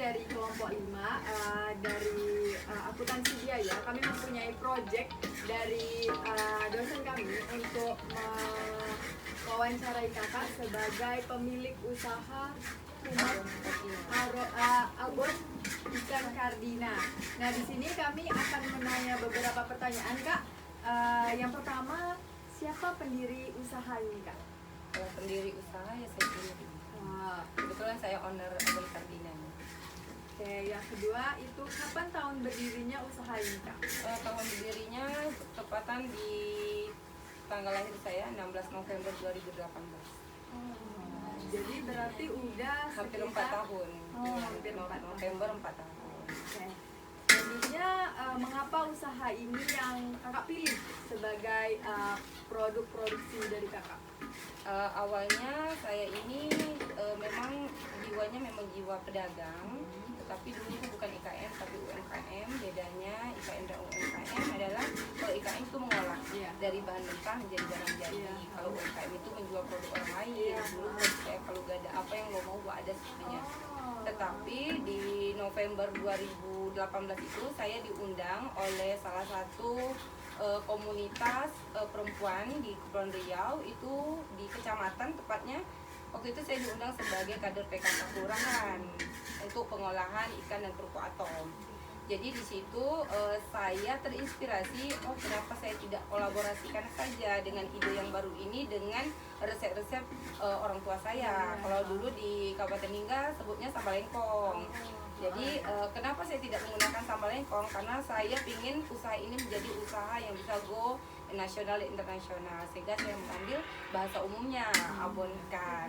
dari kelompok 5 dari akuntansi biaya. Kami mempunyai project dari dosen kami untuk mewawancarai kakak sebagai pemilik usaha rumah Abon Ikan Kardina. Nah, di sini kami akan menanya beberapa pertanyaan, Kak. Yang pertama, siapa pendiri usaha ini, Kak? Kalau pendiri usaha ya saya sendiri. Kebetulan saya owner Abon Kardina. Oke, yang kedua itu kapan tahun berdirinya usaha ini, Kak? Tahun berdirinya tepatan di tanggal lahir saya 16 November 2018. Jadi berarti udah hampir sekitar 4 tahun. hampir 4 November 4 tahun. Oke. Selanjutnya, mengapa usaha ini yang kakak pilih sebagai produk produksi dari kakak? Awalnya saya ini memang jiwanya memang jiwa pedagang, tetapi dulu itu bukan IKM tapi UMKM. Bedanya IKM dan UMKM adalah kalau IKM itu mengolah dari bahan mentah menjadi barang jadi. Kalau UMKM itu menjual produk orang lain. Dulu saya kalau gak ada apa yang lo mau gak ada sepertinya. Tetapi di November 2018 itu saya diundang oleh salah satu komunitas perempuan di Kepulauan Riau, itu di kecamatan tepatnya. Waktu itu saya diundang sebagai kader PKK kelurahan untuk pengolahan ikan dan kerupuk atom. Jadi di situ saya terinspirasi, oh kenapa saya tidak kolaborasikan saja dengan ide yang baru ini dengan resep-resep orang tua saya. Kalau dulu di Kabupaten Lingga sebutnya sambal lengkong. Jadi kenapa saya tidak menggunakan sambal lengkong? Karena saya ingin usaha ini menjadi usaha yang bisa go nasional dan internasional, sehingga saya mengambil bahasa umumnya abon ikan.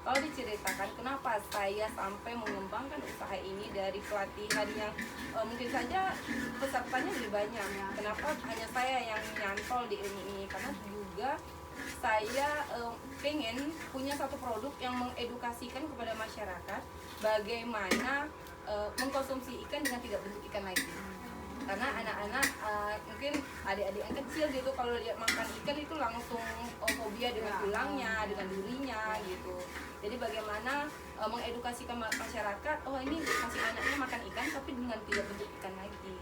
Kalau diceritakan kenapa saya sampai mengembangkan usaha ini dari pelatihan yang mungkin saja pesertanya lebih banyak. Kenapa hanya saya yang nyantol di ilmu ini? Karena juga saya pengen punya satu produk yang mengedukasikan kepada masyarakat bagaimana mengkonsumsi ikan dengan tidak bentuk ikan lagi. Karena anak-anak mungkin adik-adik yang kecil gitu kalau lihat makan ikan itu langsung fobia dengan tulangnya, dengan durinya gitu. Jadi bagaimana mengedukasikan masyarakat, oh ini kasih anaknya makan ikan tapi dengan tidak bentuk ikan lagi.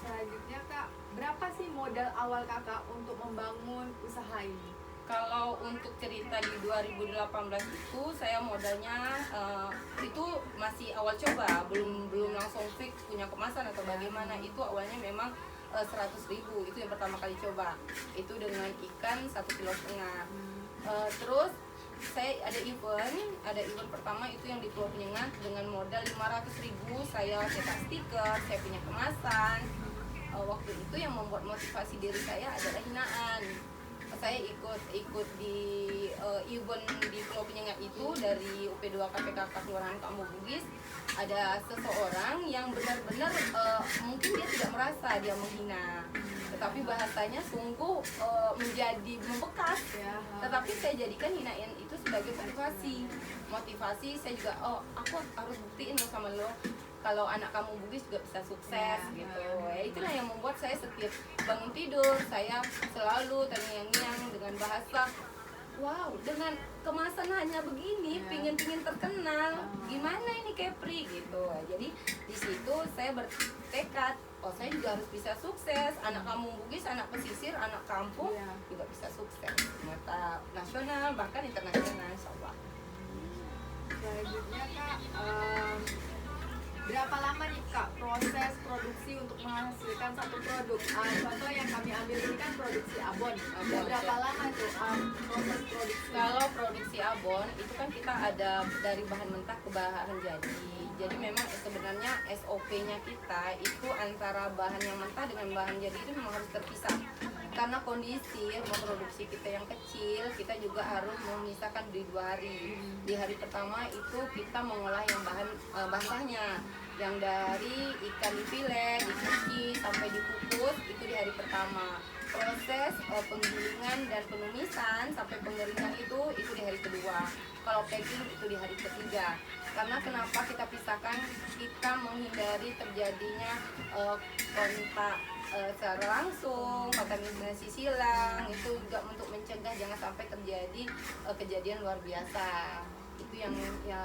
Selanjutnya, Kak, berapa sih modal awal kakak untuk membangun usaha ini? Kalau untuk cerita di 2018 itu saya modalnya itu masih awal coba, belum langsung fix punya kemasan atau bagaimana. Itu awalnya memang 100.000, itu yang pertama kali coba. Itu dengan ikan 1,5 kilo. Terus saya ada event pertama itu yang di Pulau Penyengat dengan modal 500.000. Saya cetak stiker, saya punya kemasan. Waktu itu yang membuat motivasi diri saya adalah hinaan. Saya ikut di event di Pulau Penyengat itu dari UP2 KPKK Kelurahan Kampung Bugis. Ada seseorang yang benar-benar mungkin dia tidak merasa dia menghina, tetapi bahasanya sungguh menjadi membekas. Tetapi saya jadikan hinaan itu sebagai motivasi. Saya juga, oh aku harus buktiin lo sama lo kalau anak kamu Bugis juga bisa sukses gitu. Ya itulah yang membuat saya setiap bangun tidur saya selalu terngiang-ngiang dengan bahasa, wow, dengan kemasan hanya begini, pingin terkenal, gimana ini Kepri gitu. Jadi di situ saya bertekad, oh saya juga harus bisa sukses. Anak kamu Bugis, anak pesisir, anak kampung juga bisa sukses, mata nasional bahkan internasional, insyaallah. Selanjutnya, Kak, berapa lama nih, Kak, proses produksi untuk menghasilkan satu produk? Contoh yang kami ambil ini kan produksi abon. Berapa lama tuh proses produksi? Kalau produksi abon itu kan kita ada dari bahan mentah ke bahan jadi. Jadi memang sebenarnya SOP-nya kita itu antara bahan yang mentah dengan bahan jadi itu memang harus terpisah. Karena kondisi memproduksi kita yang kecil, kita juga harus memisahkan di 2 hari. Di hari pertama itu kita mengolah yang bahan basahnya, yang dari ikan difile, dicuci sampai dikukus itu di hari pertama. Proses penggilingan dan penumisan sampai pengeringan itu di hari kedua. Kalau packing itu di hari ketiga. Karena kenapa kita pisahkan? Kita menghindari terjadinya kontak secara langsung, kontaminasi silang. Itu juga untuk mencegah jangan sampai terjadi kejadian luar biasa. Itu yang ya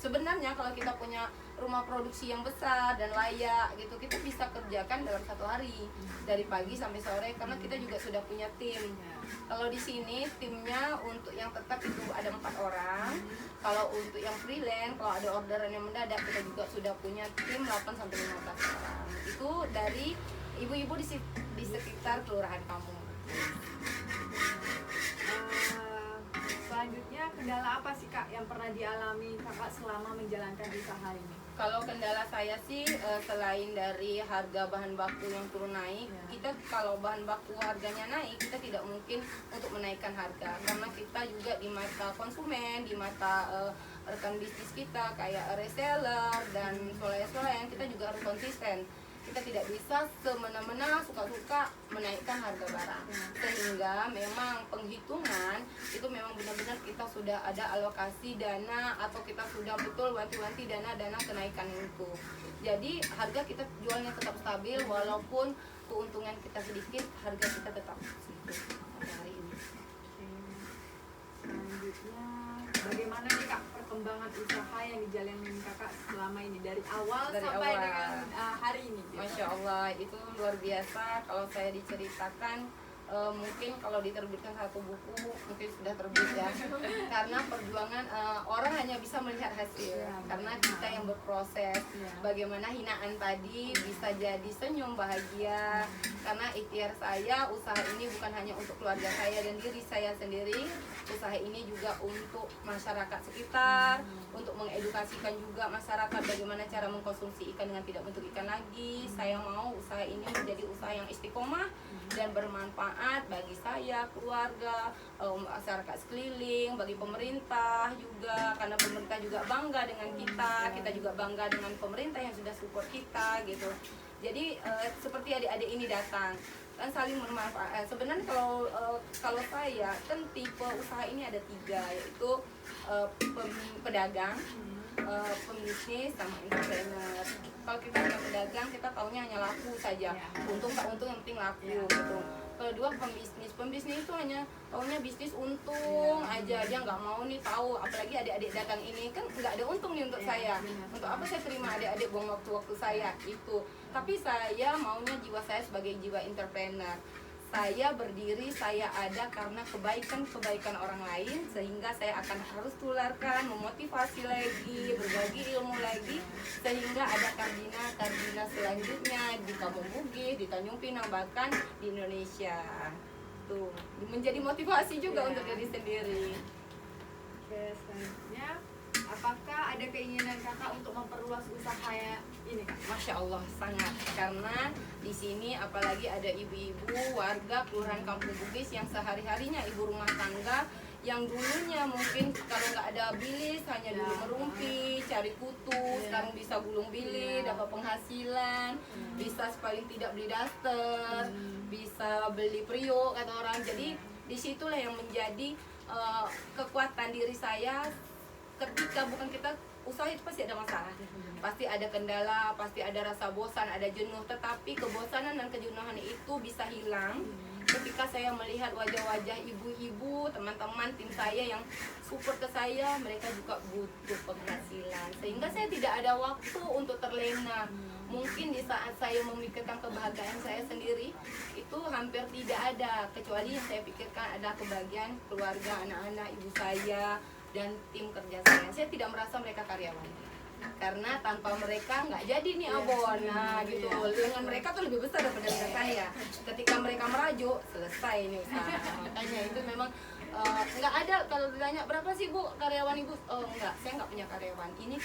sebenarnya kalau kita punya rumah produksi yang besar dan layak gitu, kita bisa kerjakan dalam 1 hari dari pagi sampai sore karena kita juga sudah punya tim. Kalau di sini timnya untuk yang tetap itu ada 4 orang. Kalau untuk yang freelance, kalau ada orderan yang mendadak, kita juga sudah punya tim 8 sampai 15 orang. Itu dari ibu-ibu di sekitar kelurahan kampung. Selanjutnya kendala apa sih Kak yang pernah dialami Kakak selama menjalankan usaha ini? Kalau kendala saya sih selain dari harga bahan baku yang turun naik, kita kalau bahan baku harganya naik, kita tidak mungkin untuk menaikkan harga karena kita juga di mata konsumen, di mata rekan bisnis kita kayak reseller dan swalayan kita juga harus konsisten. Kita tidak bisa semena-mena suka-suka menaikkan harga barang, sehingga memang penghitungan itu memang benar-benar kita sudah ada alokasi dana atau kita sudah betul wanti-wanti dana kenaikan itu. Jadi harga kita jualnya tetap stabil walaupun keuntungan kita sedikit, harga kita tetap sedikit hari ini. Selanjutnya bagaimana nih Kak perkembangan usaha yang dijalani Kakak selama ini dari awal sampai dengan hari ini? Masya Allah, itu luar biasa. Kalau saya diceritakan, mungkin kalau diterbitkan 1 buku mungkin sudah terbit ya. Karena perjuangan orang hanya bisa melihat hasil, karena kita yang berproses. Bagaimana hinaan tadi bisa jadi senyum bahagia. Karena ikhtiar saya, usaha ini bukan hanya untuk keluarga saya dan diri saya sendiri. Usaha ini juga untuk masyarakat sekitar, untuk mengedukasikan juga masyarakat bagaimana cara mengkonsumsi ikan dengan tidak bentuk ikan lagi. Saya mau usaha ini menjadi usaha yang istiqomah dan bermanfaat bagi saya, keluarga, masyarakat sekeliling, bagi pemerintah juga, karena pemerintah juga bangga dengan kita juga bangga dengan pemerintah yang sudah support kita gitu. Jadi seperti adik-adik ini datang kan saling bermanfaat. Sebenarnya kalau saya kan tipe usaha ini ada 3, yaitu pedagang, pembisnis sama entrepreneur. Kalau kita hanya pedagang, kita taunya hanya laku saja, untung tak untung yang penting laku gitu. Kalau 2 pembisnis itu hanya taunya bisnis untung aja, dia nggak mau nih tahu, apalagi adik-adik dagang ini kan nggak ada untung nih untuk saya. Untuk apa saya terima adik-adik buang waktu saya itu? Tapi saya maunya jiwa saya sebagai jiwa entrepreneur. Saya berdiri, saya ada karena kebaikan orang lain, sehingga saya akan harus tularkan, memotivasi lagi, berbagi ilmu lagi, sehingga ada kardina selanjutnya di Kampung Bugis, di Tanjung Pinang, bahkan di Indonesia. Tuh, menjadi motivasi juga untuk diri sendiri. Oke, selanjutnya apakah ada keinginan Kakak untuk memperluas usaha ini Kak? Masya Allah, sangat. Karena di sini apalagi ada ibu-ibu warga Kelurahan Kampung Bugis yang sehari-harinya ibu rumah tangga yang dulunya mungkin kalau nggak ada bilis hanya dulu merumpi, cari kutu, sekarang bisa gulung bilis, dapat penghasilan, bisa paling tidak beli daster, bisa beli periuk kata orang. Jadi disitulah yang menjadi kekuatan diri saya. Ketika bukan kita usaha itu pasti ada masalah, pasti ada kendala, pasti ada rasa bosan, ada jenuh, tetapi kebosanan dan kejenuhan itu bisa hilang ketika saya melihat wajah-wajah ibu-ibu, teman-teman tim saya yang support ke saya, mereka juga butuh penghasilan, sehingga saya tidak ada waktu untuk terlena. Mungkin di saat saya memikirkan kebahagiaan saya sendiri, itu hampir tidak ada, kecuali yang saya pikirkan adalah kebahagiaan keluarga, anak-anak, ibu saya, dan tim kerja saya. Saya tidak merasa mereka karyawan, karena tanpa mereka nggak jadi nih abon. Nah gitu, dengan mereka tuh lebih besar daripada dengan saya. Ketika mereka merajuk, selesai nih usaha. Makanya itu memang nggak ada. Kalau ditanya berapa sih Bu karyawan Ibu, enggak, saya nggak punya karyawan. Ini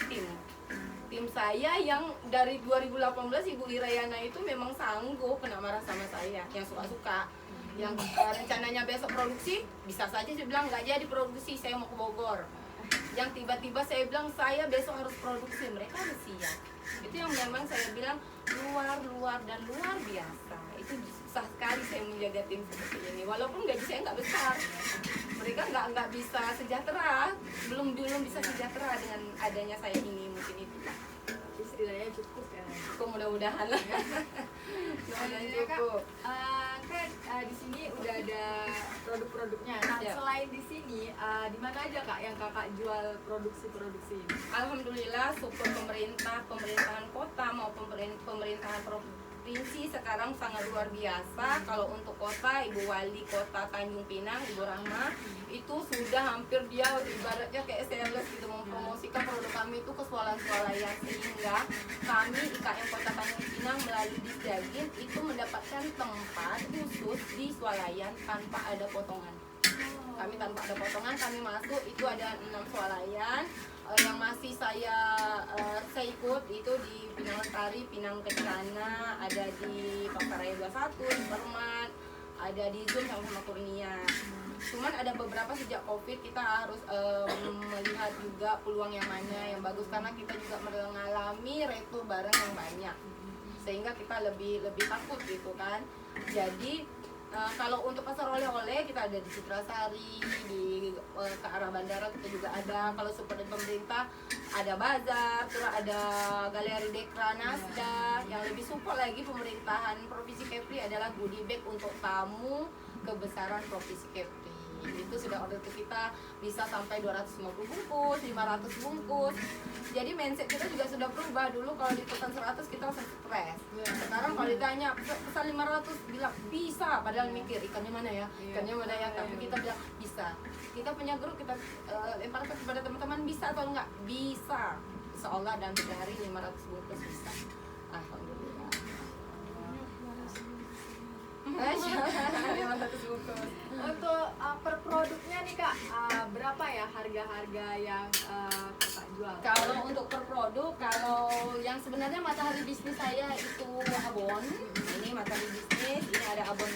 tim saya yang dari 2018 Ibu Irayana itu memang sanggup kena marah sama saya, yang suka-suka, yang rencananya besok produksi, bisa saja saya bilang nggak jadi produksi, saya mau ke Bogor. Yang tiba-tiba saya bilang saya besok harus produksi, mereka harus siap. Itu yang memang saya bilang luar biasa. Itu susah sekali saya menjaga tim seperti ini, walaupun gaji saya nggak besar. Mereka nggak bisa sejahtera, belum bisa sejahtera dengan adanya saya ini, mungkin itu. setidaknya cukup ya. Mudah-mudahan lah. Mudah-mudahan Ya, Kak, cukup. kan di sini udah ada produk-produknya. Nah, Ya. selain di sini, di mana aja Kak yang Kakak jual produksi-produksi ini? Alhamdulillah, support pemerintahan kota maupun pemerintahan provinsi sekarang sangat luar biasa. Kalau untuk kota, Ibu Wali Kota Tanjung Pinang, Ibu Rahma, itu sudah hampir dia ibaratnya kayak sales gitu, mempromosikan produk kami itu ke swalayan-swalayan, sehingga kami IKM Kota Tanjung Pinang melalui Disdagin itu mendapatkan tempat khusus di swalayan tanpa ada potongan. Kami tanpa ada potongan, kami masuk itu ada 6 swalayan. Yang masih saya ikut itu di Pinang Lestari, Pinang Kencana, ada di Pasaraya 21, di Permat, ada di Zoom sama Kurnia. Cuman ada beberapa sejak Covid kita harus melihat juga peluang yang mana yang bagus, karena kita juga mengalami retur barang yang banyak, sehingga kita lebih takut gitu kan. Jadi kalau untuk pasar oleh-oleh kita ada di Citrasari, di ke arah bandara kita juga ada. Kalau support dari pemerintah ada bazar, terus ada Galeri Dekra Nasda. Yang lebih support lagi pemerintahan Provinsi Kepri adalah goodie bag untuk tamu kebesaran Provinsi Kepri. Itu sudah order ke kita bisa sampai 250 bungkus, 500 bungkus. Jadi mindset kita juga sudah berubah. Dulu kalau dipesan 100 kita langsung stres. Sekarang kalau ditanya pesan 500 bilang bisa, padahal mikir ikannya mana ya? Ikannya mana ya? Tapi kita bilang bisa. Kita punya grup, kita lemparkan kepada teman-teman, bisa atau enggak? Bisa. Seolah dan sehari 500 bungkus bisa. Alhamdulillah. 500 bungkus. Untuk per produknya nih Kak, berapa ya harga-harga yang Kakak jual? Kalau untuk per produk, kalau yang sebenarnya matahari bisnis saya itu abon. Ini matahari bisnis, ini ada abon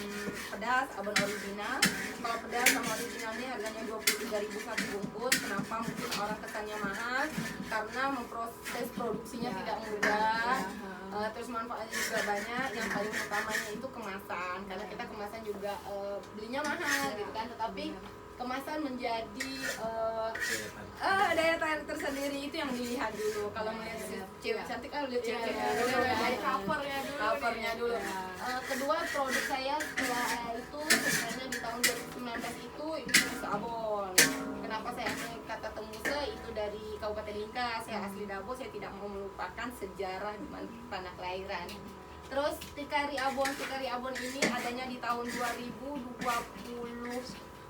pedas, abon original. Kalau pedas sama original ini harganya 23.000 satu bungkus. Kenapa mungkin orang kesannya mahal? Karena memproses produksinya tidak mudah. Terus manfaatnya juga banyak. Yang paling utamanya itu kemasan, karena kita kemasan juga belinya mahal gitu kan, tetapi kemasan menjadi daya tarik tersendiri. Itu yang dilihat dulu. Kalau melihat cewek cantik kan lihat cewek dulu, dari covernya dulu. Kedua, produk saya setelah itu sebenarnya di tahun 2019 itu sabon. Kenapa saya ambil kata Tembuse itu dari Kabupaten Lingka. Saya asli Dabo, saya tidak mau melupakan sejarah di tanah kelahiran. Terus Tikari Abon ini adanya di tahun 2020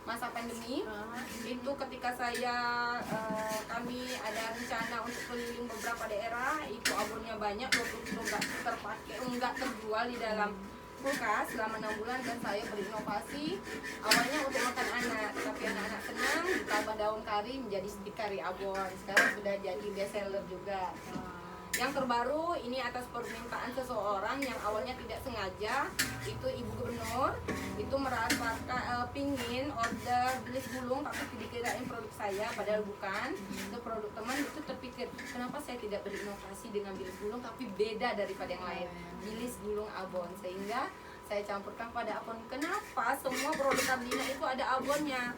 masa pandemi. Itu ketika kami ada rencana untuk keliling beberapa daerah, itu abonnya banyak, 20 kilo nggak terpakai, nggak terjual di dalam kulkas selama 6 bulan, dan saya berinovasi awalnya untuk makan anak, tetapi anak-anak senang, ditambah daun kari menjadi Tikari Abon. Sekarang sudah jadi best seller juga. Yang terbaru ini atas permintaan seseorang yang awalnya tidak sengaja, itu Ibu Gubernur itu merasakan pingin order bilis gulung tapi dikirain produk saya, padahal bukan, itu produk teman. Itu terpikir kenapa saya tidak berinovasi dengan bilis gulung tapi beda daripada yang lain, bilis gulung abon, sehingga saya campurkan pada abon. Kenapa semua produk Kardina itu ada abonnya?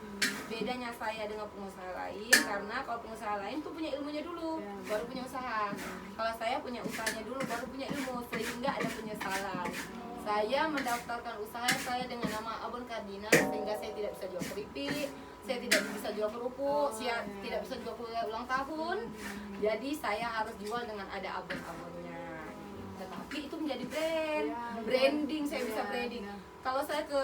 Bedanya saya dengan pengusaha lain, karena kalau pengusaha lain tuh punya ilmunya dulu, baru punya usaha. Kalau saya punya usahanya dulu, baru punya ilmu, sehingga ada penyesalan. Saya mendaftarkan usaha saya dengan nama Abon Kardina, sehingga saya tidak bisa jual keripik, saya tidak bisa jual kerupuk, saya tidak bisa jual kue ulang tahun. Jadi saya harus jual dengan ada abon-abonnya. Tetapi itu menjadi branding, saya bisa branding. Kalau saya ke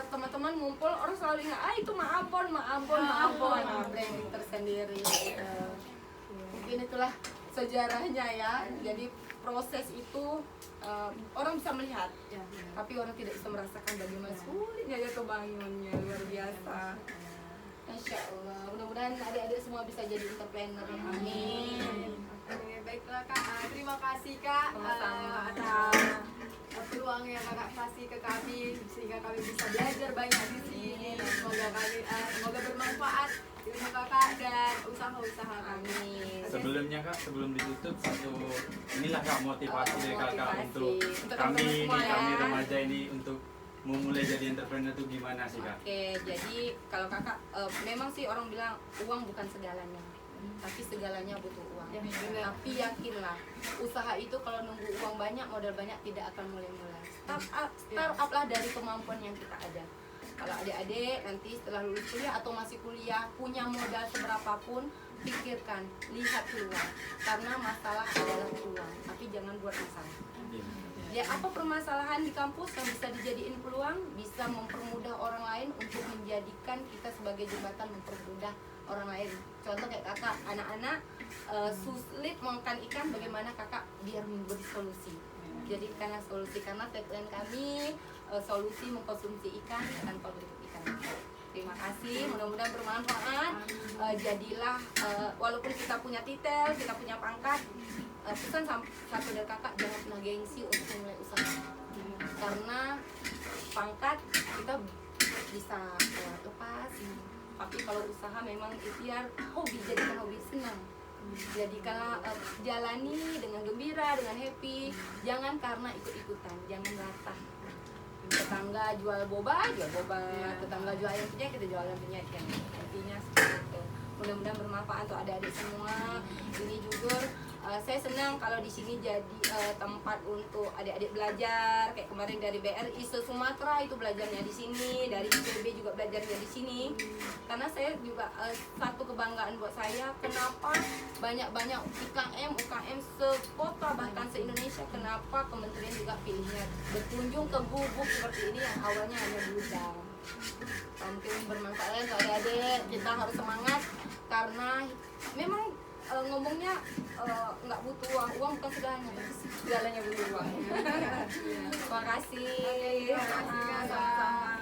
teman-teman ngumpul, orang selalu ingat, itu Maabon. Nah, branding tersendiri. Mungkin itulah sejarahnya ya. Jadi proses itu orang bisa melihat, tapi orang tidak bisa merasakan bagaimana sulitnya ya kebangunnya, luar biasa. Insya Allah, mudah-mudahan adik-adik semua bisa jadi entrepreneur. Amin. Baiklah Kak, terima kasih Kak Sama-sama. atas peluang yang Kakak kasih ke kami, sehingga kami bisa belajar banyak di sini. Semoga bermanfaat ilmu Kakak dan usaha-usaha kami. Amin. Sebelumnya Kak, sebelum ditutup inilah Kak motivasi dari Kakak Motivasi. untuk Untuk kami teman-teman semua kami ya. remaja ini untuk memulai jadi entrepreneur itu gimana sih Kak? Oke, jadi kalau kakak memang sih orang bilang uang bukan segalanya. tapi segalanya butuh uang. Ya, benar. Tapi yakinlah, usaha itu kalau nunggu uang banyak, modal banyak tidak akan mulai-mulai. Start up lah dari kemampuan yang kita ada. Kalau adik-adik nanti setelah lulus kuliah atau masih kuliah punya modal seberapapun, pikirkan, lihat peluang. Karena masalah adalah peluang, tapi jangan buat masalah. Ya, apa permasalahan di kampus yang bisa dijadiin peluang? Bisa mempermudah orang lain untuk menjadikan kita sebagai jembatan mempermudah orang lain. Contoh kayak kakak, anak-anak sulit makan ikan, bagaimana kakak biar memberi solusi. Jadikanlah solusi, karena tagline kami solusi mengkonsumsi ikan tanpa berikut ikan. Terima kasih, mudah-mudahan bermanfaat. Jadilah walaupun kita punya titel, kita punya pangkat, pesan satu dari kakak, jangan pernah gengsi untuk memulai usaha. Karena pangkat kita bisa lepas, tapi kalau usaha memang ikhtiar, hobi, jadikan hobi, senang. Jadikanlah jalani dengan gembira, dengan happy. Jangan karena ikut-ikutan, jangan latah. Tetangga jual boba, tetangga jual ayam penyet, kita jual ayam penyet kan. Intinya seperti itu. Mudah-mudahan bermanfaat untuk adik-adik semua. Ini jujur, saya senang kalau di sini jadi tempat untuk adik-adik belajar. Kayak kemarin dari BRI se-Sumatera itu belajarnya di sini, dari IPB juga belajarnya di sini. Karena saya juga satu kebanggaan buat saya, kenapa banyak-banyak UKM sekota bahkan se-Indonesia, kenapa kementerian juga pilihnya berkunjung ke gubuk seperti ini yang awalnya hanya gudang. Mungkin bermanfaat ya adik-adik, kita harus semangat karena memang ngomongnya nggak butuh uang bukan segalanya, tapi segalanya butuh uang. Terima kasih. Terima kasih, Kak. Sama-sama.